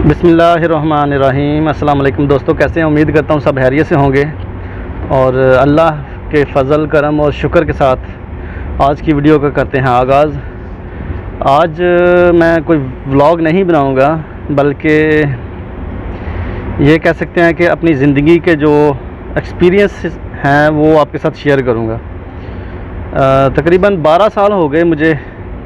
बिस्मिल्लाहिर्रहमानिर्रहीम। अस्सलाम वालेकुम दोस्तों, कैसे हैं? उम्मीद करता हूँ सब खैरियत से होंगे और अल्लाह के फ़ज़ल करम और शुक्र के साथ आज की वीडियो का करते हैं आगाज़। आज मैं कोई व्लॉग नहीं बनाऊँगा, बल्कि ये कह सकते हैं कि अपनी ज़िंदगी के जो एक्सपीरियंस हैं वो आपके साथ शेयर करूँगा। तकरीबन 12 साल हो गए मुझे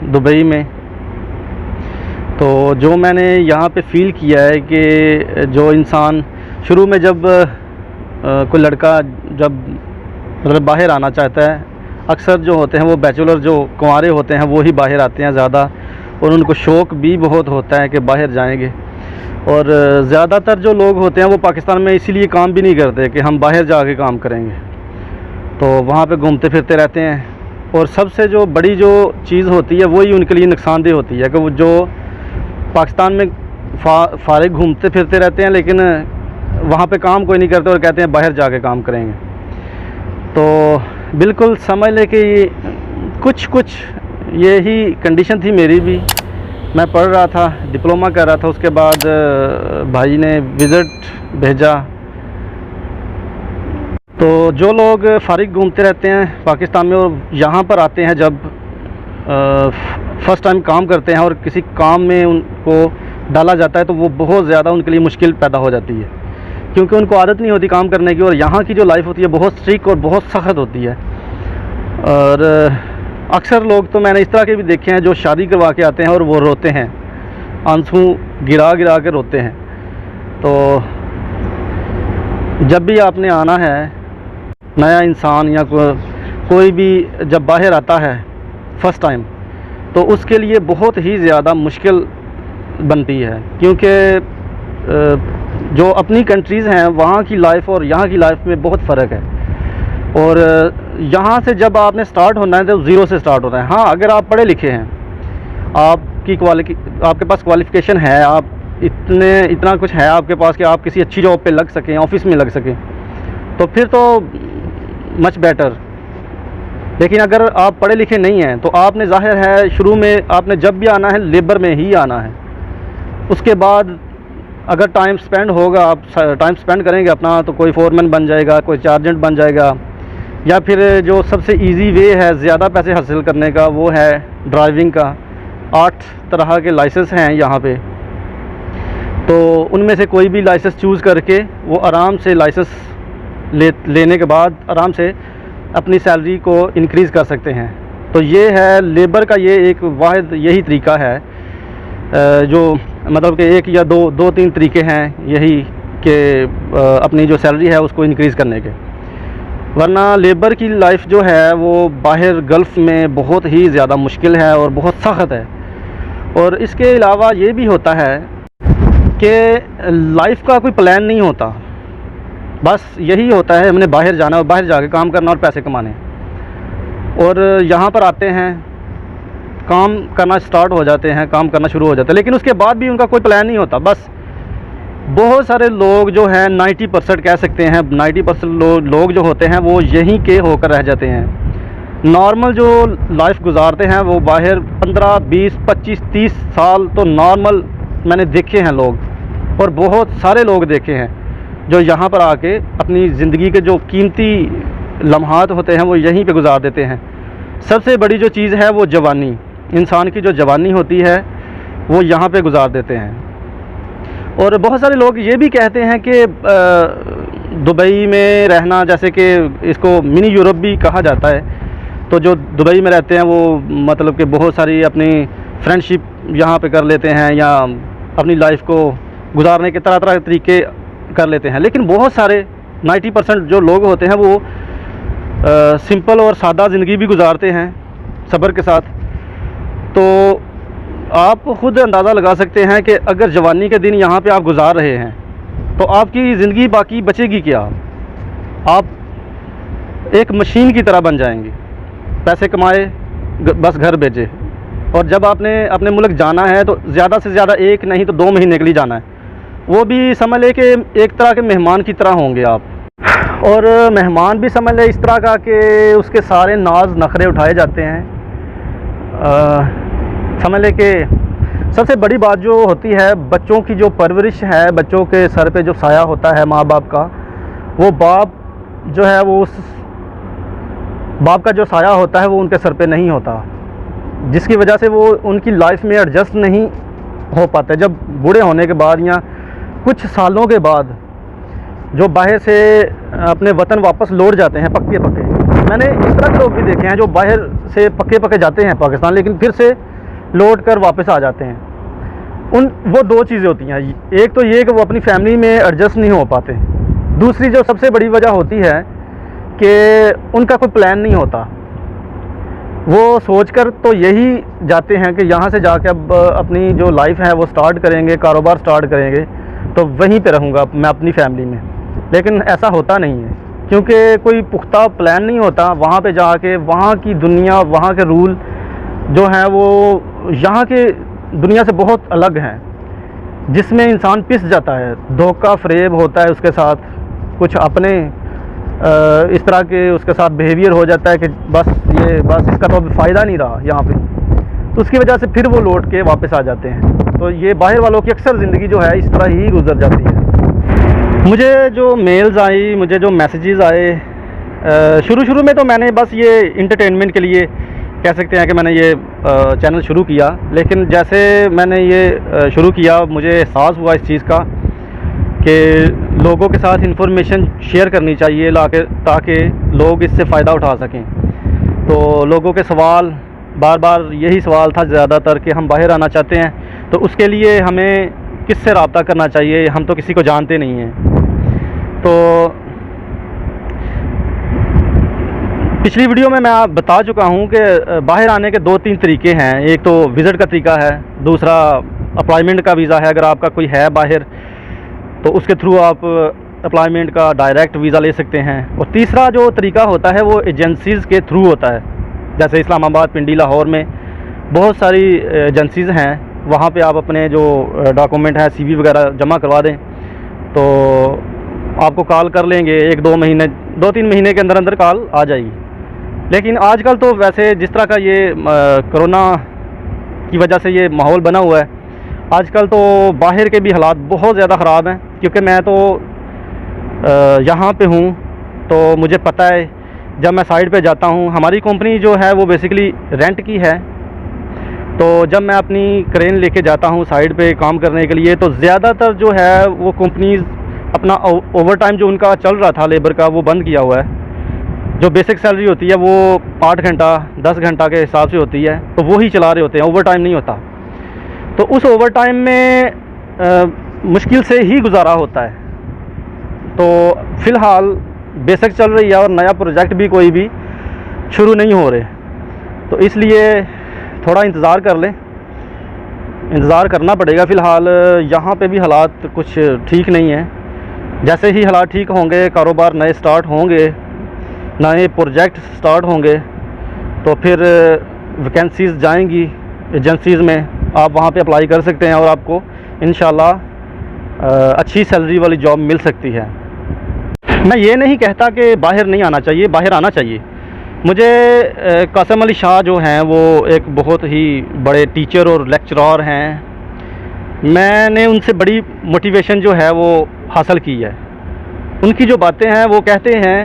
दुबई में। तो जो मैंने यहाँ पे फ़ील किया है कि जो इंसान शुरू में जब कोई लड़का जब मतलब बाहर आना चाहता है, अक्सर जो होते हैं वो बैचलर जो कुंवारे होते हैं वो ही बाहर आते हैं ज़्यादा, और उनको शौक़ भी बहुत होता है कि बाहर जाएंगे। और ज़्यादातर जो लोग होते हैं वो पाकिस्तान में इसीलिए काम भी नहीं करते कि हम बाहर जाके काम करेंगे, तो वहाँ पे घूमते फिरते रहते हैं। और सबसे जो बड़ी जो चीज़ होती है वही उनके लिए नुकसानदेह होती है कि वो जो पाकिस्तान में फारिग घूमते फिरते रहते हैं लेकिन वहाँ पे काम कोई नहीं करते और कहते हैं बाहर जाके काम करेंगे। तो बिल्कुल समझ ले कि कुछ यही कंडीशन थी मेरी भी। मैं पढ़ रहा था, डिप्लोमा कर रहा था, उसके बाद भाई ने विज़िट भेजा। तो जो लोग फारिग घूमते रहते हैं पाकिस्तान में और यहाँ पर आते हैं, जब फ़र्स्ट टाइम काम करते हैं और किसी काम में उनको डाला जाता है तो वो बहुत ज़्यादा उनके लिए मुश्किल पैदा हो जाती है, क्योंकि उनको आदत नहीं होती काम करने की। और यहाँ की जो लाइफ होती है बहुत स्ट्रिक्ट और बहुत सख्त होती है। और अक्सर लोग तो मैंने इस तरह के भी देखे हैं जो शादी करवा के आते हैं और वो रोते हैं, आंसू गिरा गिरा के रोते हैं। तो जब भी आपने आना है, नया इंसान या कोई भी जब बाहर आता है फ़र्स्ट टाइम, तो उसके लिए बहुत ही ज़्यादा मुश्किल बनती है, क्योंकि जो अपनी कंट्रीज़ हैं वहाँ की लाइफ और यहाँ की लाइफ में बहुत फ़र्क है। और यहाँ से जब आपने स्टार्ट होना है तो ज़ीरो से स्टार्ट होना है। हाँ, अगर आप पढ़े लिखे हैं, आपके पास क्वालिफ़िकेशन है, आप इतना कुछ है आपके पास कि आप किसी अच्छी जॉब पे लग सकें, ऑफ़िस में लग सकें, तो फिर तो मच बेटर। लेकिन अगर आप पढ़े लिखे नहीं हैं तो आपने ज़ाहिर है शुरू में आपने जब भी आना है लेबर में ही आना है। उसके बाद अगर टाइम स्पेंड होगा, आप टाइम स्पेंड करेंगे अपना, तो कोई फोरमैन बन जाएगा, कोई चार्जेंट बन जाएगा, या फिर जो सबसे इजी वे है ज़्यादा पैसे हासिल करने का वो है ड्राइविंग का। 8 तरह के लाइसेंस हैं यहाँ पे, तो उनमें से कोई भी लाइसेंस चूज़ करके वो आराम से लाइसेंस लेने के बाद आराम से अपनी सैलरी को इंक्रीज़ कर सकते हैं। तो ये है लेबर का, ये एक वाहिद यही तरीका है जो मतलब कि एक या दो तीन तरीके हैं यही कि अपनी जो सैलरी है उसको इंक्रीज़ करने के। वरना लेबर की लाइफ जो है वो बाहर गल्फ़ में बहुत ही ज़्यादा मुश्किल है और बहुत सख्त है। और इसके अलावा ये भी होता है कि लाइफ का कोई प्लान नहीं होता, बस यही होता है हमने बाहर जाना और बाहर जाके काम करना और पैसे कमाने। और यहाँ पर आते हैं, काम करना स्टार्ट हो जाते हैं, काम करना शुरू हो जाते हैं, लेकिन उसके बाद भी उनका कोई प्लान नहीं होता। बस बहुत सारे लोग जो हैं 90% कह सकते हैं, 90% लोग जो होते हैं वो यहीं के होकर रह जाते हैं। नॉर्मल जो लाइफ गुजारते हैं वो बाहर 15, 20, 25, 30 साल तो नॉर्मल मैंने देखे हैं लोग, और बहुत सारे लोग देखे हैं जो यहाँ पर आके अपनी ज़िंदगी के जो कीमती लम्हात होते हैं वो यहीं पे गुजार देते हैं। सबसे बड़ी जो चीज़ है वो जवानी, इंसान की जो जवानी होती है वो यहाँ पे गुजार देते हैं। और बहुत सारे लोग ये भी कहते हैं कि दुबई में रहना, जैसे कि इसको मिनी यूरोप भी कहा जाता है, तो जो दुबई में रहते हैं वो मतलब कि बहुत सारी अपनी फ्रेंडशिप यहाँ पे कर लेते हैं या अपनी लाइफ को गुजारने के तरह तरह के तरीके कर लेते हैं। लेकिन बहुत सारे 90% जो लोग होते हैं वो सिंपल और सादा ज़िंदगी भी गुजारते हैं सब्र के साथ। तो आप ख़ुद अंदाज़ा लगा सकते हैं कि अगर जवानी के दिन यहाँ पे आप गुजार रहे हैं तो आपकी ज़िंदगी बाकी बचेगी क्या? आप एक मशीन की तरह बन जाएंगे, पैसे कमाए बस घर भेजे। और जब आपने अपने मुल्क जाना है तो ज़्यादा से ज़्यादा 1 नहीं तो 2 महीने के लिए जाना है, वो भी समझ ले कि एक तरह के मेहमान की तरह होंगे आप। और मेहमान भी समझ ले इस तरह का कि उसके सारे नाज नखरे उठाए जाते हैं। समझ ले कि सबसे बड़ी बात जो होती है, बच्चों की जो परवरिश है, बच्चों के सर पे जो साया होता है माँ बाप का, वो बाप जो है वो उस बाप का जो साया होता है वो उनके सर पे नहीं होता, जिसकी वजह से वो उनकी लाइफ में एडजस्ट नहीं हो पाते। जब बूढ़े होने के बाद या कुछ सालों के बाद जो बाहर से अपने वतन वापस लौट जाते हैं पक्के पक्के, मैंने इस तरह के लोग भी देखे हैं जो बाहर से पक्के पक्के जाते हैं पाकिस्तान, लेकिन फिर से लौट कर वापस आ जाते हैं। वो दो चीज़ें होती हैं, एक तो ये कि वो अपनी फैमिली में एडजस्ट नहीं हो पाते, दूसरी जो सबसे बड़ी वजह होती है कि उनका कोई प्लान नहीं होता। वो सोचकर तो यही जाते हैं कि यहाँ से जाके अब अपनी जो लाइफ है वो स्टार्ट करेंगे, कारोबार स्टार्ट करेंगे, तो वहीं पे रहूँगा मैं अपनी फैमिली में, लेकिन ऐसा होता नहीं है क्योंकि कोई पुख्ता प्लान नहीं होता। वहाँ पे जाके वहाँ की दुनिया, वहाँ के रूल जो हैं वो यहाँ के दुनिया से बहुत अलग हैं, जिसमें इंसान पिस जाता है, धोखा फरेब होता है उसके साथ, कुछ अपने इस तरह के उसके साथ बिहेवियर हो जाता है कि बस इसका तो अभी फ़ायदा नहीं रहा यहाँ पे, तो उसकी वजह से फिर वो लौट के वापस आ जाते हैं। तो ये बाहर वालों की अक्सर ज़िंदगी जो है इस तरह ही गुजर जाती है। मुझे जो मेल्स आई, मुझे जो मैसेजेस आए, शुरू में तो मैंने बस ये इंटरटेनमेंट के लिए कह सकते हैं कि मैंने ये चैनल शुरू किया, लेकिन जैसे मैंने ये शुरू किया मुझे एहसास हुआ इस चीज़ का कि लोगों के साथ इंफॉर्मेशन शेयर करनी चाहिए ताकि लोग इससे फ़ायदा उठा सकें। तो लोगों के सवाल बार बार यही सवाल था ज़्यादातर कि हम बाहर आना चाहते हैं, तो उसके लिए हमें किससे रब्ता करना चाहिए, हम तो किसी को जानते नहीं हैं। तो पिछली वीडियो में मैं बता चुका हूं कि बाहर आने के 2-3 तरीके हैं। एक तो विज़िट का तरीका है, दूसरा अप्लाइमेंट का वीज़ा है, अगर आपका कोई है बाहर तो उसके थ्रू आप अप्लाइमेंट का डायरेक्ट वीज़ा ले सकते हैं। और तीसरा जो तरीका होता है वो एजेंसीज़ के थ्रू होता है, जैसे इस्लामाबाद, पिंडी, लाहौर में बहुत सारी एजेंसीज़ हैं, वहाँ पे आप अपने जो डॉक्यूमेंट हैं, CV वगैरह जमा करवा दें तो आपको कॉल कर लेंगे। 1-2 महीने, 2-3 महीने के अंदर अंदर कॉल आ जाएगी। लेकिन आजकल तो वैसे जिस तरह का ये कोरोना की वजह से ये माहौल बना हुआ है, आजकल तो बाहर के भी हालात बहुत ज़्यादा ख़राब हैं, क्योंकि मैं तो यहाँ पे हूँ तो मुझे पता है जब मैं साइट पे जाता हूँ, हमारी कंपनी जो है वो बेसिकली रेंट की है, तो जब मैं अपनी क्रेन लेके जाता हूँ साइट पे काम करने के लिए, तो ज़्यादातर जो है वो कंपनीज़ अपना ओवर टाइम जो उनका चल रहा था लेबर का वो बंद किया हुआ है। जो बेसिक सैलरी होती है वो 8 घंटा 10 घंटा के हिसाब से होती है, तो वो ही चला रहे होते हैं, ओवर टाइम नहीं होता। तो उस ओवर टाइम में मुश्किल से ही गुजारा होता है। तो फ़िलहाल बेसिक चल रही है और नया प्रोजेक्ट भी कोई भी शुरू नहीं हो रहे, तो इसलिए थोड़ा इंतज़ार कर लें, इंतज़ार करना पड़ेगा। फ़िलहाल यहाँ पे भी हालात कुछ ठीक नहीं है। जैसे ही हालात ठीक होंगे, कारोबार नए स्टार्ट होंगे, नए प्रोजेक्ट स्टार्ट होंगे, तो फिर वैकेंसीज़ जाएंगी एजेंसीज़ में, आप वहाँ पे अप्लाई कर सकते हैं और आपको इंशाल्लाह अच्छी सैलरी वाली जॉब मिल सकती है। मैं ये नहीं कहता कि बाहर नहीं आना चाहिए, बाहर आना चाहिए। मुझे कासिम अली शाह जो हैं वो एक बहुत ही बड़े टीचर और लेक्चरर हैं, मैंने उनसे बड़ी मोटिवेशन जो है वो हासिल की है। उनकी जो बातें हैं वो कहते हैं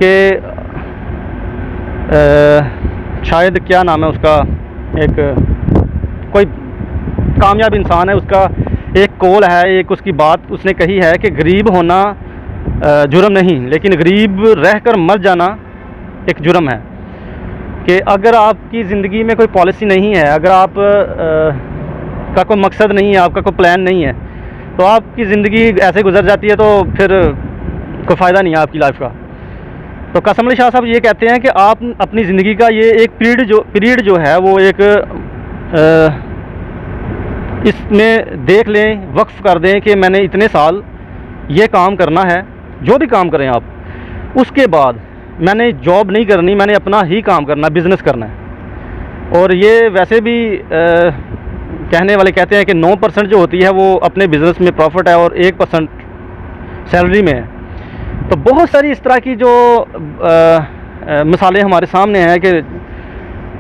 कि शायद क्या नाम है उसका, एक कोई कामयाब इंसान है, उसका एक कौल है, एक उसकी बात उसने कही है कि गरीब होना जुर्म नहीं, लेकिन गरीब रहकर मर जाना एक जुर्म है। कि अगर आपकी ज़िंदगी में कोई पॉलिसी नहीं है, अगर आप का कोई मकसद नहीं है, आपका कोई प्लान नहीं है, तो आपकी ज़िंदगी ऐसे गुजर जाती है, तो फिर कोई फ़ायदा नहीं है आपकी लाइफ का। तो कासिम अली शाह साहब ये कहते हैं कि आप अपनी ज़िंदगी का ये एक पीरियड जो है वो एक इसमें देख लें, वक्फ कर दें कि मैंने इतने साल ये काम करना है, जो भी काम करें आप, उसके बाद मैंने जॉब नहीं करनी, मैंने अपना ही काम करना, बिज़नेस करना है। और ये वैसे भी कहने वाले कहते हैं कि 9% जो होती है वो अपने बिज़नेस में प्रॉफिट है और 1% सैलरी में है। तो बहुत सारी इस तरह की जो मिसालें हमारे सामने हैं कि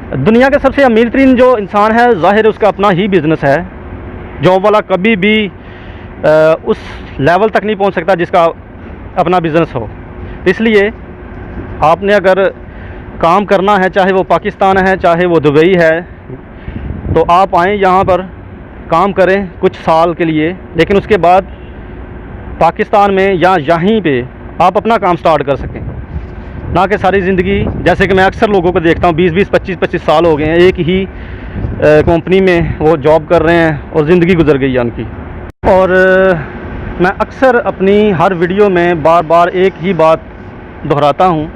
दुनिया के सबसे अमीर तरीन जो इंसान है, ज़ाहिर है उसका अपना ही बिज़नेस है। जॉब वाला कभी भी उस लेवल तक नहीं पहुंच सकता जिसका अपना बिज़नेस हो। इसलिए आपने अगर काम करना है, चाहे वो पाकिस्तान है चाहे वो दुबई है, तो आप आएँ यहाँ पर काम करें कुछ साल के लिए, लेकिन उसके बाद पाकिस्तान में या यहीं पे आप अपना काम स्टार्ट कर सकें, ना कि सारी ज़िंदगी, जैसे कि मैं अक्सर लोगों को देखता हूँ 20-20, 25-25 साल हो गए हैं एक ही कंपनी में वो जॉब कर रहे हैं और ज़िंदगी गुजर गई है उनकी। और मैं अक्सर अपनी हर वीडियो में बार बार एक ही बात दोहराता हूँ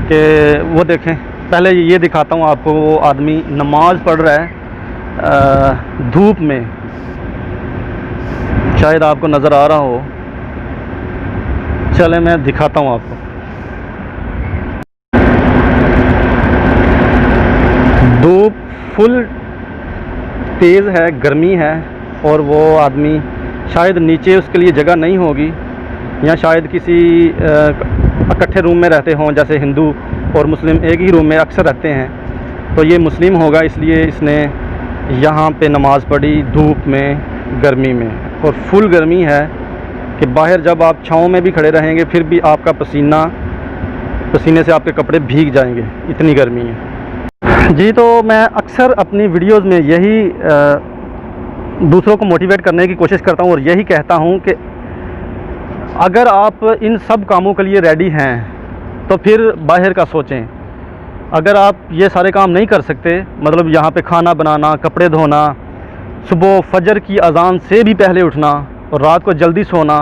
कि वो देखें, पहले ये दिखाता हूँ आपको, वो आदमी नमाज़ पढ़ रहा है धूप में, शायद आपको नज़र आ रहा हो, चले मैं दिखाता हूँ आपको। धूप फुल तेज़ है, गर्मी है, और वो आदमी शायद नीचे उसके लिए जगह नहीं होगी, या शायद किसी इकट्ठे रूम में रहते हों, जैसे हिंदू और मुस्लिम एक ही रूम में अक्सर रहते हैं। तो ये मुस्लिम होगा, इसलिए इसने यहाँ पे नमाज़ पढ़ी धूप में, गर्मी में। और फुल गर्मी है कि बाहर जब आप छाँव में भी खड़े रहेंगे फिर भी आपका पसीने से आपके कपड़े भीग जाएंगे, इतनी गर्मी है जी। तो मैं अक्सर अपनी वीडियोस में यही दूसरों को मोटिवेट करने की कोशिश करता हूँ और यही कहता हूँ कि अगर आप इन सब कामों के लिए रेडी हैं तो फिर बाहर का सोचें। अगर आप ये सारे काम नहीं कर सकते, मतलब यहाँ पे खाना बनाना, कपड़े धोना, सुबह फजर की अजान से भी पहले उठना और रात को जल्दी सोना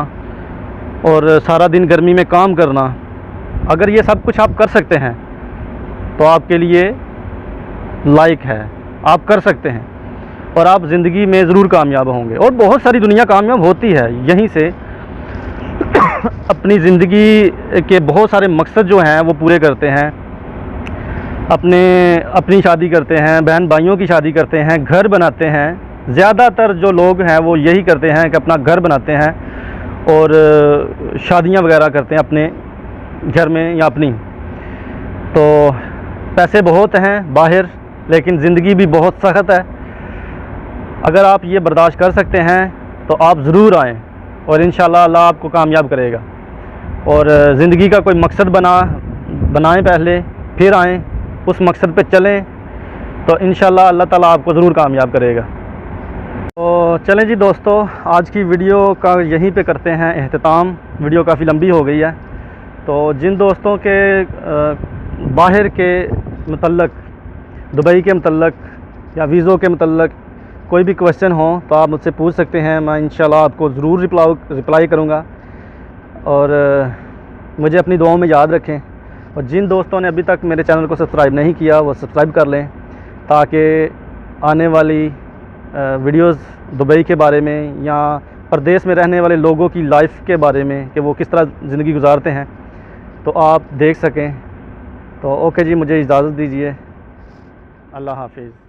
और सारा दिन गर्मी में काम करना, अगर ये सब कुछ आप कर सकते हैं तो आपके लिए लायक है, आप कर सकते हैं और आप ज़िंदगी में ज़रूर कामयाब होंगे। और बहुत सारी दुनिया कामयाब होती है यहीं से अपनी ज़िंदगी के बहुत सारे मकसद जो हैं वो पूरे करते हैं, अपनी शादी करते हैं, बहन भाइयों की शादी करते हैं, घर बनाते हैं। ज़्यादातर जो लोग हैं वो यही करते हैं कि अपना घर बनाते हैं और शादियां वगैरह करते हैं अपने घर में या अपनी। तो पैसे बहुत हैं बाहर, लेकिन ज़िंदगी भी बहुत सख्त है। अगर आप ये बर्दाश्त कर सकते हैं तो आप ज़रूर आएँ और इंशाल्लाह अल्लाह आपको कामयाब करेगा। और ज़िंदगी का कोई मकसद बनाएं पहले, फिर आएँ, उस मकसद पे चलें, तो इंशाल्लाह अल्लाह ताला आपको ज़रूर कामयाब करेगा। तो चलें जी दोस्तों, आज की वीडियो का यहीं पे करते हैं एहतिताम। वीडियो काफ़ी लंबी हो गई है, तो जिन दोस्तों के बाहर के मतलब दुबई के मतलब या वीज़ों के मतलब कोई भी क्वेश्चन हो तो आप मुझसे पूछ सकते हैं, मैं इंशाल्लाह आपको ज़रूर रिप्लाई करूँगा। और मुझे अपनी दुआओं में याद रखें। और जिन दोस्तों ने अभी तक मेरे चैनल को सब्सक्राइब नहीं किया वो सब्सक्राइब कर लें, ताकि आने वाली वीडियोस दुबई के बारे में या परदेश में रहने वाले लोगों की लाइफ के बारे में कि वो किस तरह ज़िंदगी गुजारते हैं तो आप देख सकें। तो ओके जी, मुझे इजाज़त दीजिए। अल्लाह हाफिज़।